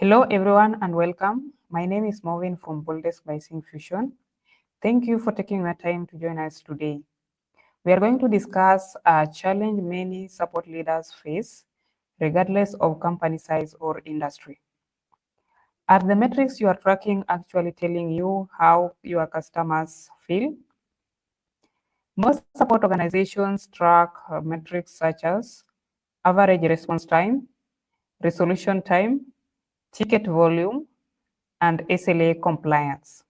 Hello everyone and welcome. My name is Marvin from BoldDesk by Fusion. Thank you for taking your time to join us today. We are going to discuss a challenge many support leaders face, regardless of company size or industry. Are the metrics you are tracking actually telling you how your customers feel? Most support organizations track metrics such as average response time, resolution time, ticket volume, and SLA compliance.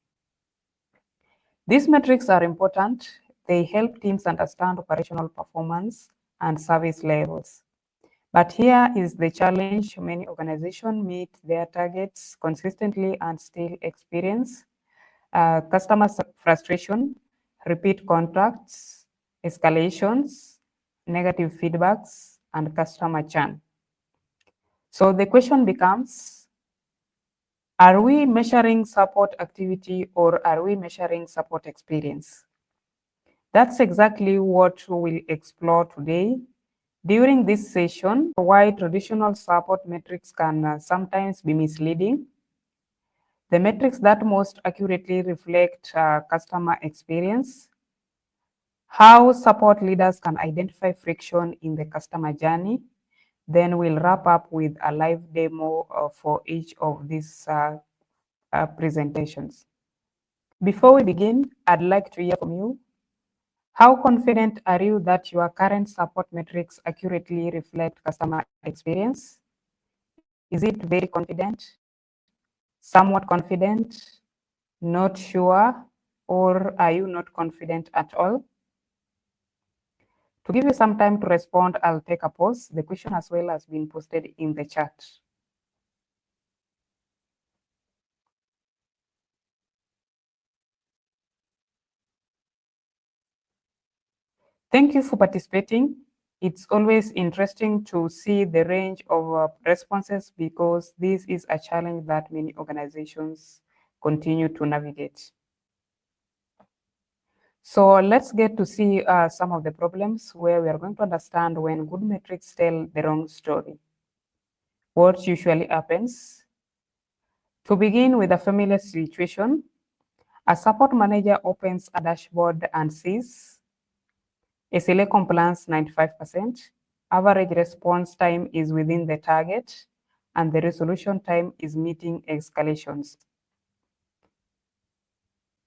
These metrics are important. They help teams understand operational performance and service levels. But here is the challenge: many organizations meet their targets consistently and still experience customer frustration, repeat contracts, escalations, negative feedbacks, and customer churn. So the question becomes, are we measuring support activity or are we measuring support experience? That's exactly what we'll explore today. During this session, why traditional support metrics can sometimes be misleading, the metrics that most accurately reflect customer experience, how support leaders can identify friction in the customer journey. Then we'll wrap up with a live demo for each of these presentations. Before we begin, I'd like to hear from you. How confident are you that your current support metrics accurately reflect customer experience? Is it very confident, somewhat confident, not sure, or are you not confident at all? To give you some time to respond, I'll take a pause. The question as well has been posted in the chat. Thank you for participating. It's always interesting to see the range of responses because this is a challenge that many organizations continue to navigate. So let's get to see some of the problems where we are going to understand when good metrics tell the wrong story. What usually happens? To begin with a familiar situation, a support manager opens a dashboard and sees SLA compliance 95%, average response time is within the target, and the resolution time is meeting escalations.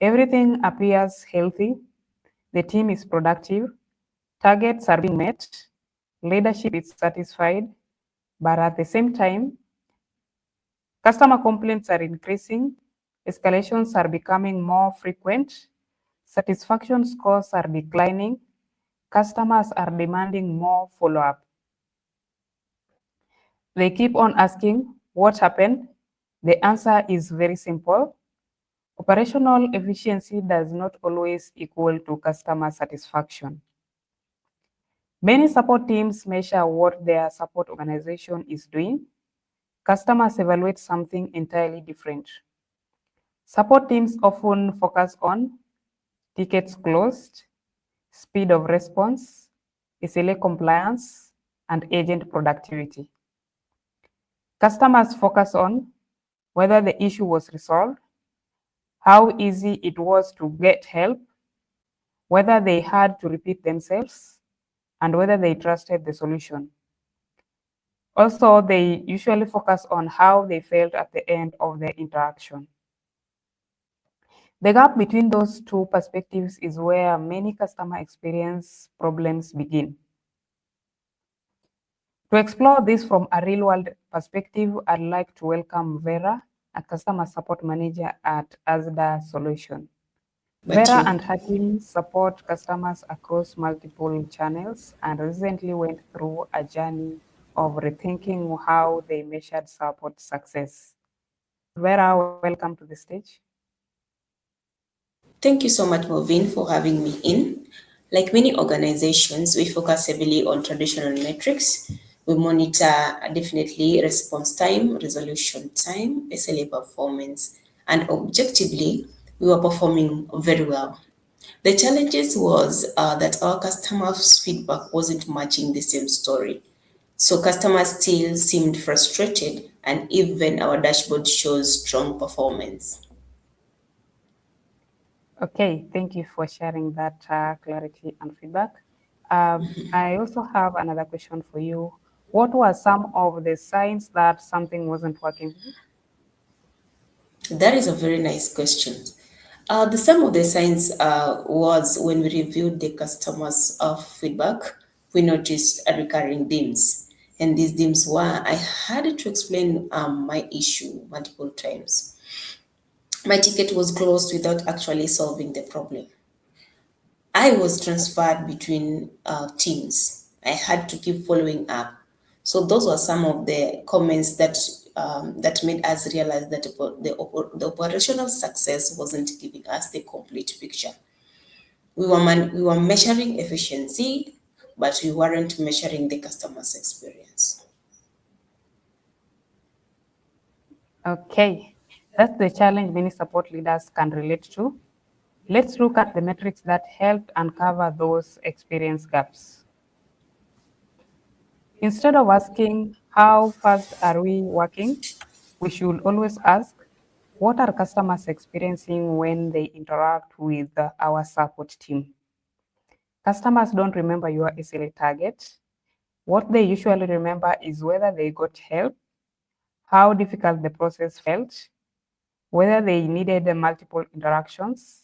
Everything appears healthy, the team is productive, targets are being met, leadership is satisfied, but at the same time, customer complaints are increasing, escalations are becoming more frequent, satisfaction scores are declining, customers are demanding more follow-up. They keep on asking, what happened? The answer is very simple. Operational efficiency does not always equal to customer satisfaction. Many support teams measure what their support organization is doing. Customers evaluate something entirely different. Support teams often focus on tickets closed, speed of response, SLA compliance, and agent productivity. Customers focus on whether the issue was resolved, how easy it was to get help, whether they had to repeat themselves, and whether they trusted the solution. Also, they usually focus on how they felt at the end of the interaction. The gap between those two perspectives is where many customer experience problems begin. To explore this from a real-world perspective, I'd like to welcome Vera, a customer support manager at Asda Solution. Vera and her team support customers across multiple channels and recently went through a journey of rethinking how they measured support success. Vera, welcome to the stage. Thank you so much, Movin, for having me in. Like many organizations, we focus heavily on traditional metrics. We monitor definitely response time, resolution time, SLA performance, and objectively, we were performing very well. The challenges was that our customers' feedback wasn't matching the same story. So customers still seemed frustrated, and even our dashboard shows strong performance. Okay, thank you for sharing that clarity and feedback. I also have another question for you. What were some of the signs that something wasn't working? That is a very nice question. Some of the signs was when we reviewed the customers' feedback, we noticed a recurring themes. And these themes were I had to explain my issue multiple times. My ticket was closed without actually solving the problem. I was transferred between teams. I had to keep following up. So those were some of the comments that made us realize that the operational success wasn't giving us the complete picture. We were measuring efficiency, but we weren't measuring the customer's experience. Okay, that's the challenge many support leaders can relate to. Let's look at the metrics that helped uncover those experience gaps. Instead of asking, how fast are we working? We should always ask, what are customers experiencing when they interact with our support team? Customers don't remember your SLA target. What they usually remember is whether they got help, how difficult the process felt, whether they needed the multiple interactions,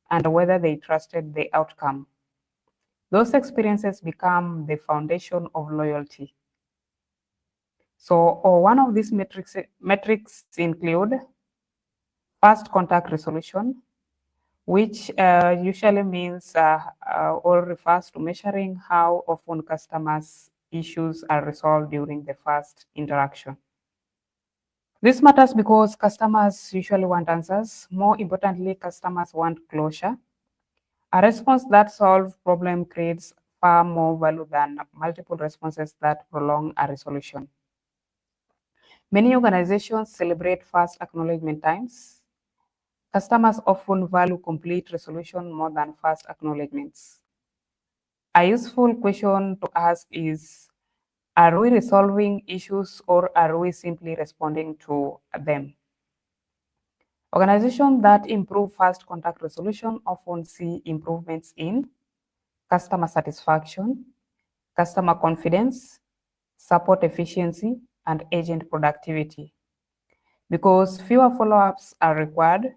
and whether they trusted the outcome. Those experiences become the foundation of loyalty. So, one of these metrics include fast contact resolution, which usually means or refers to measuring how often customers' issues are resolved during the first interaction. This matters because customers usually want answers. More importantly, customers want closure. A response that solves problem creates far more value than multiple responses that prolong a resolution. Many organizations celebrate fast acknowledgement times. Customers often value complete resolution more than fast acknowledgements. A useful question to ask is, are we resolving issues or are we simply responding to them? Organizations that improve fast contact resolution often see improvements in customer satisfaction, customer confidence, support efficiency, and agent productivity. Because fewer follow-ups are required.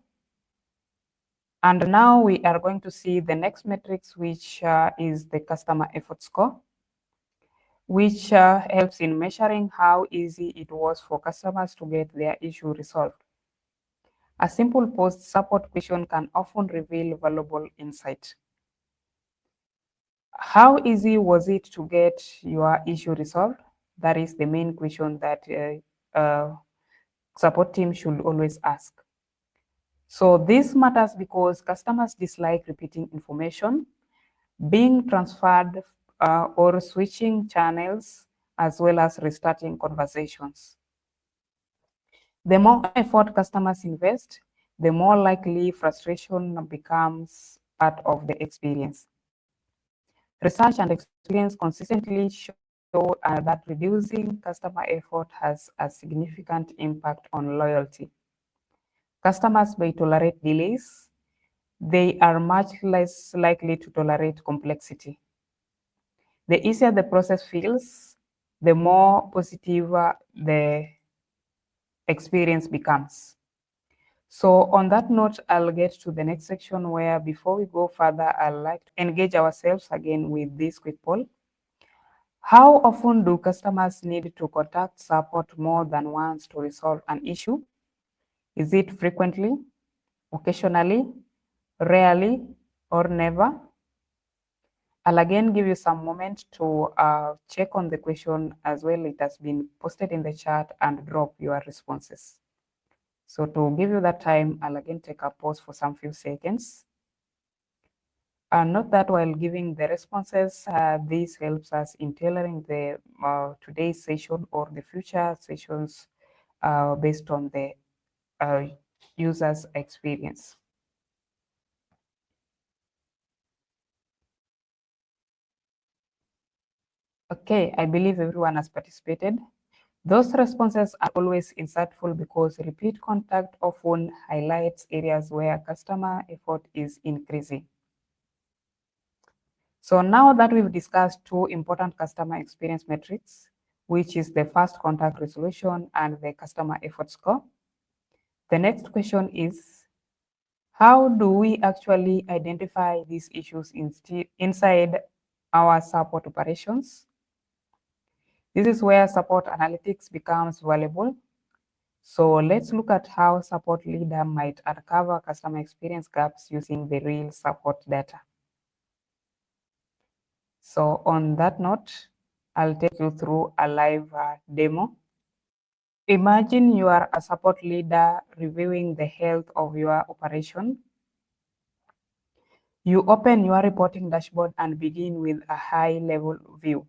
And now we are going to see the next metrics, which is the customer effort score, which helps in measuring how easy it was for customers to get their issue resolved. A simple post-support question can often reveal valuable insight. How easy was it to get your issue resolved? That is the main question that support team should always ask. So this matters because customers dislike repeating information, being transferred or switching channels, as well as restarting conversations. The more effort customers invest, the more likely frustration becomes part of the experience. Research and experience consistently show that reducing customer effort has a significant impact on loyalty. Customers may tolerate delays. They are much less likely to tolerate complexity. The easier the process feels, the more positive the experience becomes. So on that note, I'll get to the next section where before we go further, I'd like to engage ourselves again with this quick poll. How often do customers need to contact support more than once to resolve an issue? Is it frequently, occasionally, rarely, or never? I'll again give you some moment to check on the question as well. It has been posted in the chat and drop your responses. So to give you that time, I'll again take a pause for some few seconds. And note that while giving the responses, this helps us in tailoring the today's session or the future sessions based on the user's experience. Okay, I believe everyone has participated. Those responses are always insightful because repeat contact often highlights areas where customer effort is increasing. So now that we've discussed two important customer experience metrics, which is the first contact resolution and the customer effort score, the next question is, how do we actually identify these issues inside our support operations? This is where support analytics becomes valuable. So let's look at how support leader might uncover customer experience gaps using the real support data. So on that note, I'll take you through a live demo. Imagine you are a support leader reviewing the health of your operation. You open your reporting dashboard and begin with a high-level view.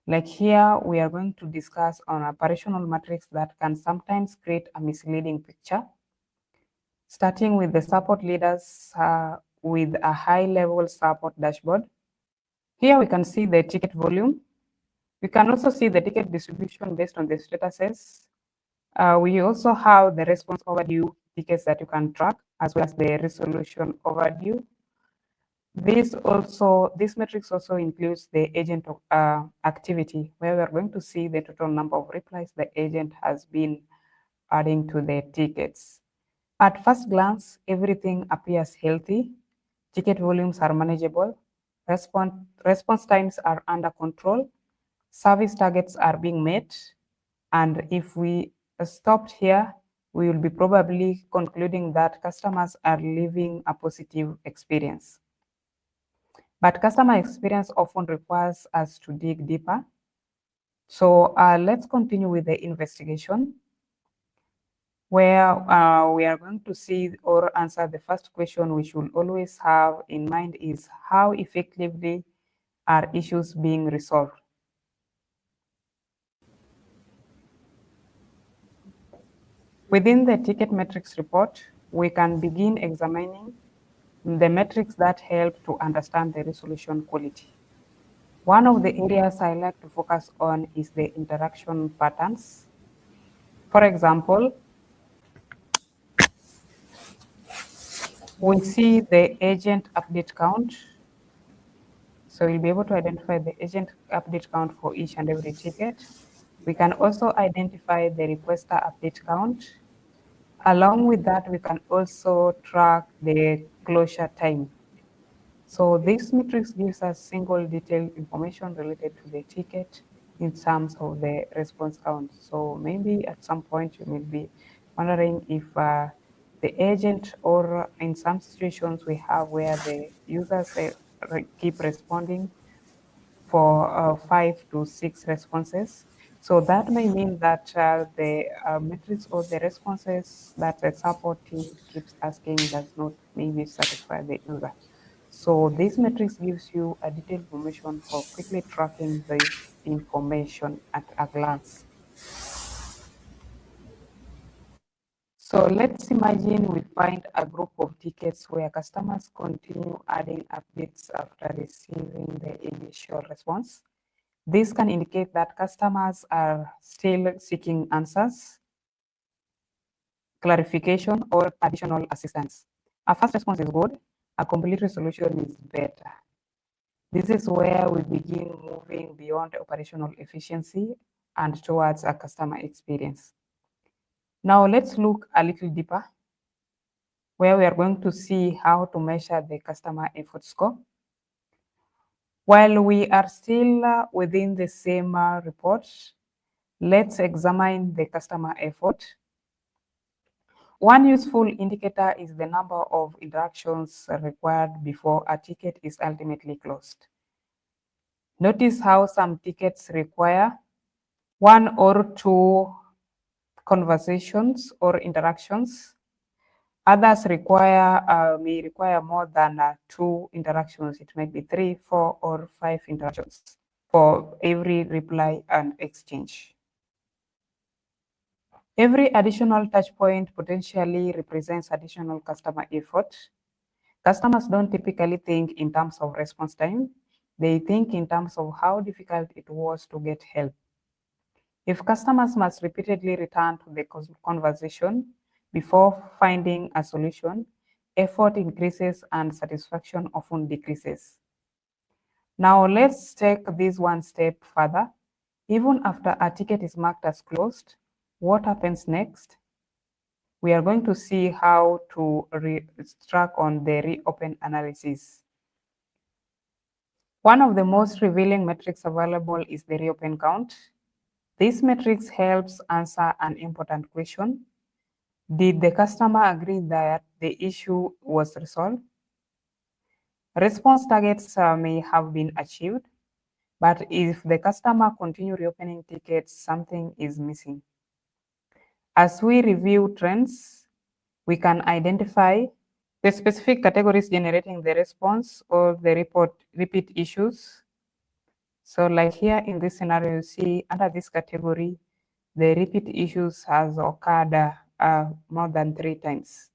Like here, we are going to discuss on operational metrics that can sometimes create a misleading picture. Starting with the support leaders with a high-level support dashboard. Here we can see the ticket volume. We can also see the ticket distribution based on the statuses. We also have the response overdue tickets that you can track, as well as the resolution overdue. This matrix also includes the agent activity, where we're going to see the total number of replies the agent has been adding to the tickets. At first glance, everything appears healthy. Ticket volumes are manageable. Response times are under control. Service targets are being met. And if we stopped here, we will be probably concluding that customers are living a positive experience. But customer experience often requires us to dig deeper. So let's continue with the investigation, where we are going to see or answer the first question we should always have in mind is, how effectively are issues being resolved? Within the ticket metrics report, we can begin examining the metrics that help to understand the resolution quality. One of the areas I like to focus on is the interaction patterns. For example, we see the agent update count. So we'll be able to identify the agent update count for each and every ticket. We can also identify the requester update count. Along with that, we can also track the closure time. So this matrix gives us single detailed information related to the ticket in terms of the response count. So maybe at some point you may be wondering if the agent, or in some situations we have where the users keep responding for 5 to 6 responses. So that may mean that the metrics or the responses that the support team keeps asking does not maybe satisfy the user. So this matrix gives you a detailed information for quickly tracking this information at a glance. So let's imagine we find a group of tickets where customers continue adding updates after receiving the initial response. This can indicate that customers are still seeking answers, clarification, or additional assistance. A fast response is good, a complete resolution is better. This is where we begin moving beyond operational efficiency and towards a customer experience. Now let's look a little deeper, where we are going to see how to measure the customer effort score. While we are still within the same report, let's examine the customer effort. One useful indicator is the number of interactions required before a ticket is ultimately closed. Notice how some tickets require 1 or 2 conversations or interactions. Others may require more than 2 interactions. It might be 3, 4, or 5 interactions for every reply and exchange. Every additional touch point potentially represents additional customer effort. Customers don't typically think in terms of response time. They think in terms of how difficult it was to get help. If customers must repeatedly return to the conversation before finding a solution, effort increases and satisfaction often decreases. Now let's take this one step further. Even after a ticket is marked as closed, what happens next? We are going to see how to track on the reopen analysis. One of the most revealing metrics available is the reopen count. This metric helps answer an important question. Did the customer agree that the issue was resolved? Response targets may have been achieved, but if the customer continues reopening tickets, something is missing. As we review trends, we can identify the specific categories generating the response or the repeat issues. So like here in this scenario, you see under this category, the repeat issues has occurred more than 3 times.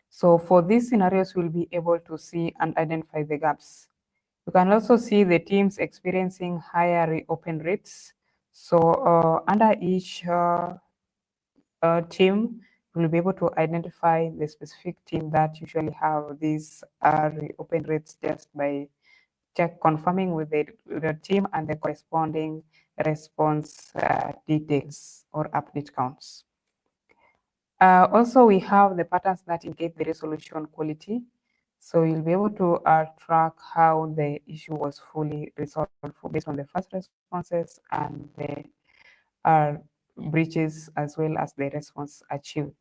So for these scenarios, we'll be able to see and identify the gaps. You can also see the teams experiencing higher reopen rates. So under each team, we'll be able to identify the specific team that usually have these reopen rates just by confirming with the team and the corresponding response details or update counts. Also, we have the patterns that indicate the resolution quality. So you'll be able to track how the issue was fully resolved based on the first responses and the breaches as well as the response achieved.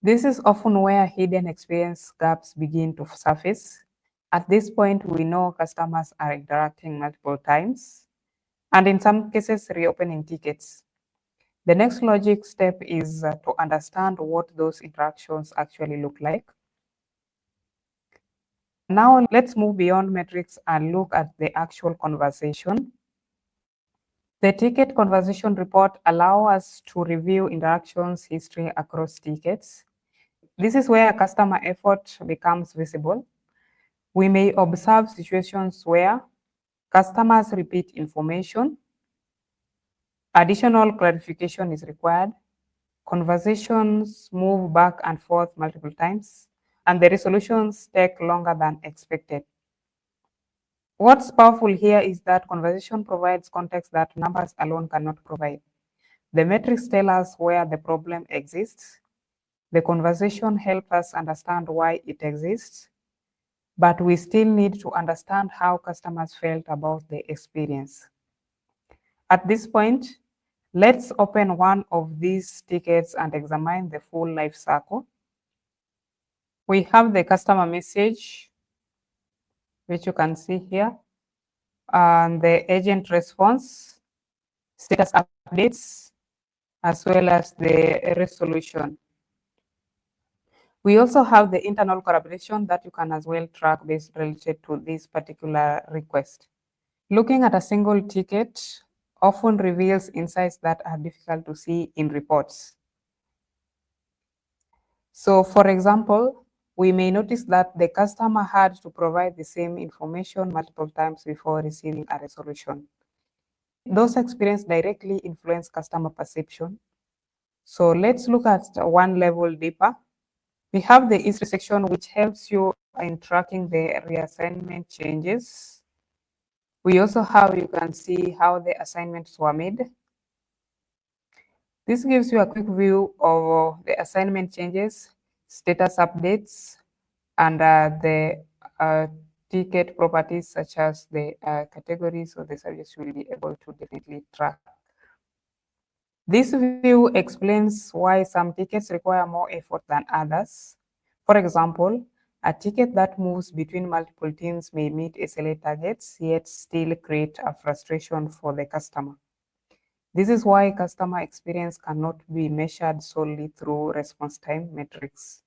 This is often where hidden experience gaps begin to surface. At this point, we know customers are interacting multiple times, and in some cases, reopening tickets. The next logic step is to understand what those interactions actually look like. Now let's move beyond metrics and look at the actual conversation. The ticket conversation report allows us to review interactions history across tickets. This is where customer effort becomes visible. We may observe situations where customers repeat information, additional clarification is required, conversations move back and forth multiple times, and the resolutions take longer than expected. What's powerful here is that conversation provides context that numbers alone cannot provide. The metrics tell us where the problem exists. The conversation helps us understand why it exists, but we still need to understand how customers felt about the experience. At this point, let's open one of these tickets and examine the full life cycle. We have the customer message, which you can see here, and the agent response, status updates, as well as the resolution. We also have the internal collaboration that you can as well track based related to this particular request. Looking at a single ticket often reveals insights that are difficult to see in reports. So for example, we may notice that the customer had to provide the same information multiple times before receiving a resolution. Those experiences directly influence customer perception. So let's look at one level deeper. We have the history section, which helps you in tracking the reassignment changes. We also have, you can see how the assignments were made. This gives you a quick view of the assignment changes, status updates, and the ticket properties such as the categories or the subjects will be able to definitely track. This view explains why some tickets require more effort than others. For example, a ticket that moves between multiple teams may meet SLA targets, yet still create a frustration for the customer. This is why customer experience cannot be measured solely through response time metrics.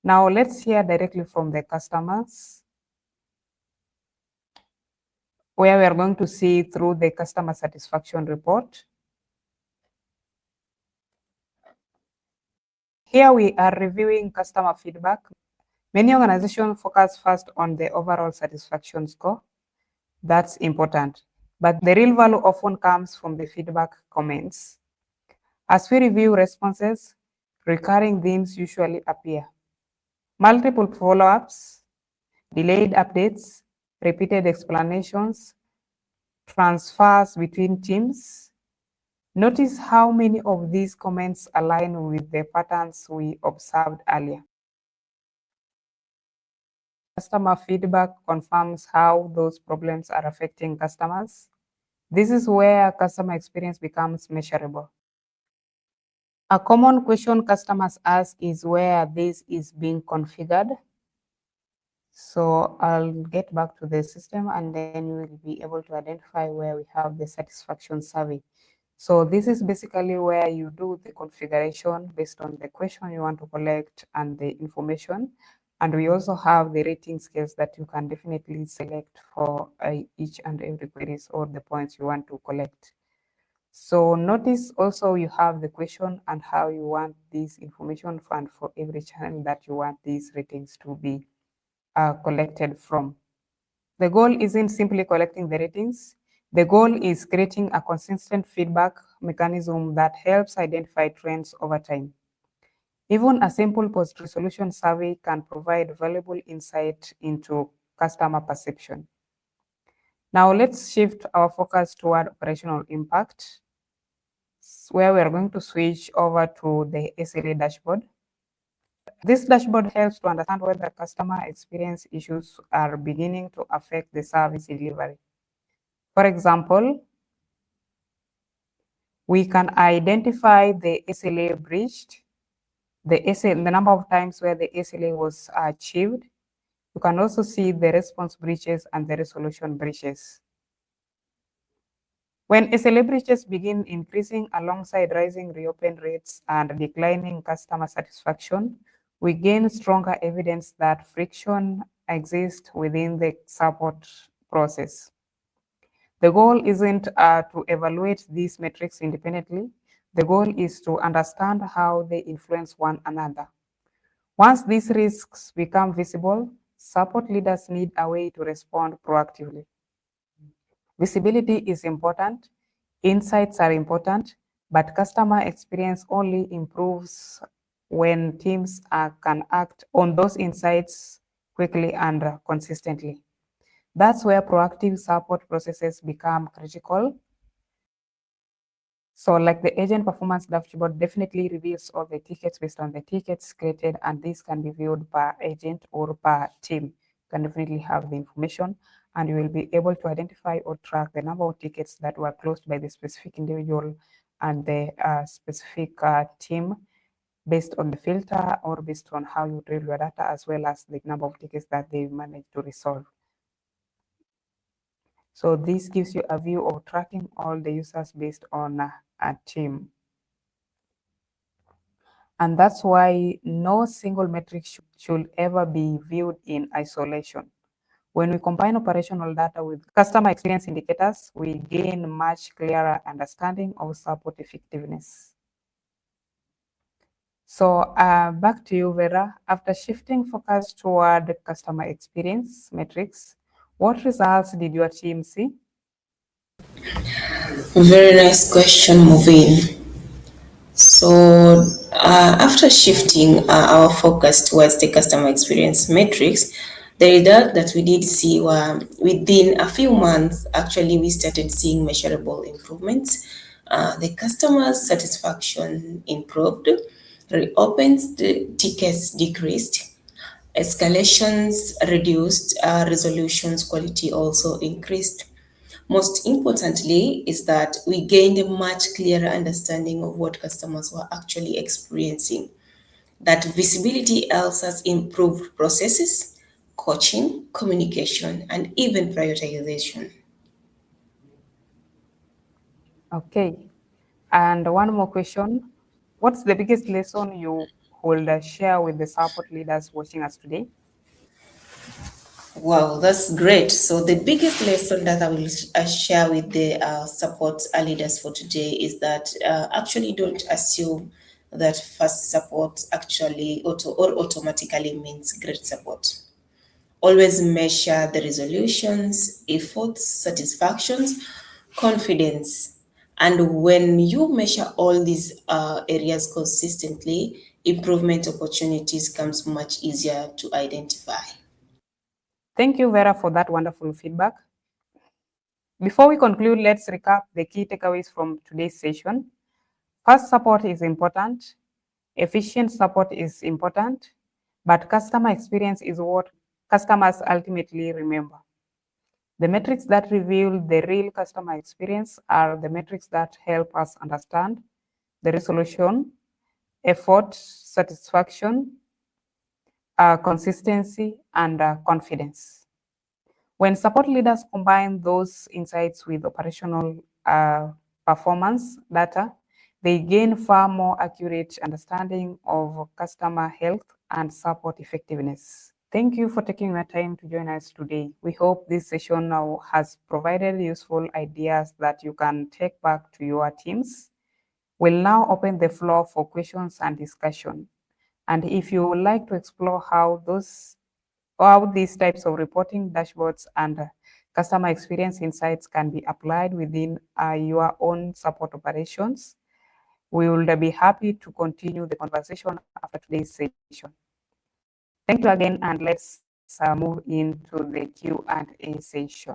Now let's hear directly from the customers, where we are going to see through the customer satisfaction report. Here we are reviewing customer feedback. Many organizations focus first on the overall satisfaction score. That's important. But the real value often comes from the feedback comments. As we review responses, recurring themes usually appear. Multiple follow-ups, delayed updates, repeated explanations, transfers between teams. Notice how many of these comments align with the patterns we observed earlier. Customer feedback confirms how those problems are affecting customers. This is where customer experience becomes measurable. A common question customers ask is where this is being configured. So I'll get back to the system and then you will be able to identify where we have the satisfaction survey. So this is basically where you do the configuration based on the question you want to collect and the information. And we also have the rating scales that you can definitely select for each and every queries or the points you want to collect. So notice also you have the question and how you want this information and for every channel that you want these ratings to be collected from. The goal isn't simply collecting the ratings. The goal is creating a consistent feedback mechanism that helps identify trends over time. Even a simple post-resolution survey can provide valuable insight into customer perception. Now let's shift our focus toward operational impact, where we are going to switch over to the SLA dashboard. This dashboard helps to understand whether customer experience issues are beginning to affect the service delivery. For example, we can identify the SLA breached, the number of times where the SLA was achieved. You can also see the response breaches and the resolution breaches. When SLA breaches begin increasing alongside rising reopen rates and declining customer satisfaction, we gain stronger evidence that friction exists within the support process. The goal isn't to evaluate these metrics independently. The goal is to understand how they influence one another. Once these risks become visible, support leaders need a way to respond proactively. Visibility is important, insights are important, but customer experience only improves when teams can act on those insights quickly and consistently. That's where proactive support processes become critical. So like the agent performance dashboard definitely reveals all the tickets based on the tickets created, and this can be viewed per agent or per team. You can definitely have the information and you will be able to identify or track the number of tickets that were closed by the specific individual and the specific team based on the filter or based on how you drill your data, as well as the number of tickets that they managed to resolve. So this gives you a view of tracking all the users based on a team. And that's why no single metric should ever be viewed in isolation. When we combine operational data with customer experience indicators, we gain much clearer understanding of support effectiveness. So back to you, Vera. After shifting focus toward customer experience metrics, what results did your team see? Very nice question, Movin. So, after shifting our focus towards the customer experience metrics, the result that we did see were within a few months, actually, we started seeing measurable improvements. The customer satisfaction improved, reopens the tickets decreased, escalations reduced, resolutions quality also increased. Most importantly is that we gained a much clearer understanding of what customers were actually experiencing. That visibility helps us improve processes, coaching, communication, and even prioritization. Okay. And one more question. What's the biggest lesson you would share with the support leaders watching us today? Wow, that's great. So the biggest lesson that I will share with the support leaders for today is that actually don't assume that fast support actually automatically means great support. Always measure the resolutions, efforts, satisfactions, confidence. And when you measure all these areas consistently, improvement opportunities comes much easier to identify. Thank you, Vera, for that wonderful feedback. Before we conclude, let's recap the key takeaways from today's session. Fast support is important, efficient support is important, but customer experience is what customers ultimately remember. The metrics that reveal the real customer experience are the metrics that help us understand the resolution, effort, satisfaction, consistency, and confidence. When support leaders combine those insights with operational performance data, they gain far more accurate understanding of customer health and support effectiveness. Thank you for taking your time to join us today. We hope this session now has provided useful ideas that you can take back to your teams. We'll now open the floor for questions and discussion. And if you would like to explore how these types of reporting dashboards and customer experience insights can be applied within your own support operations, we will be happy to continue the conversation after today's session. Thank you again, and let's move into the Q&A session.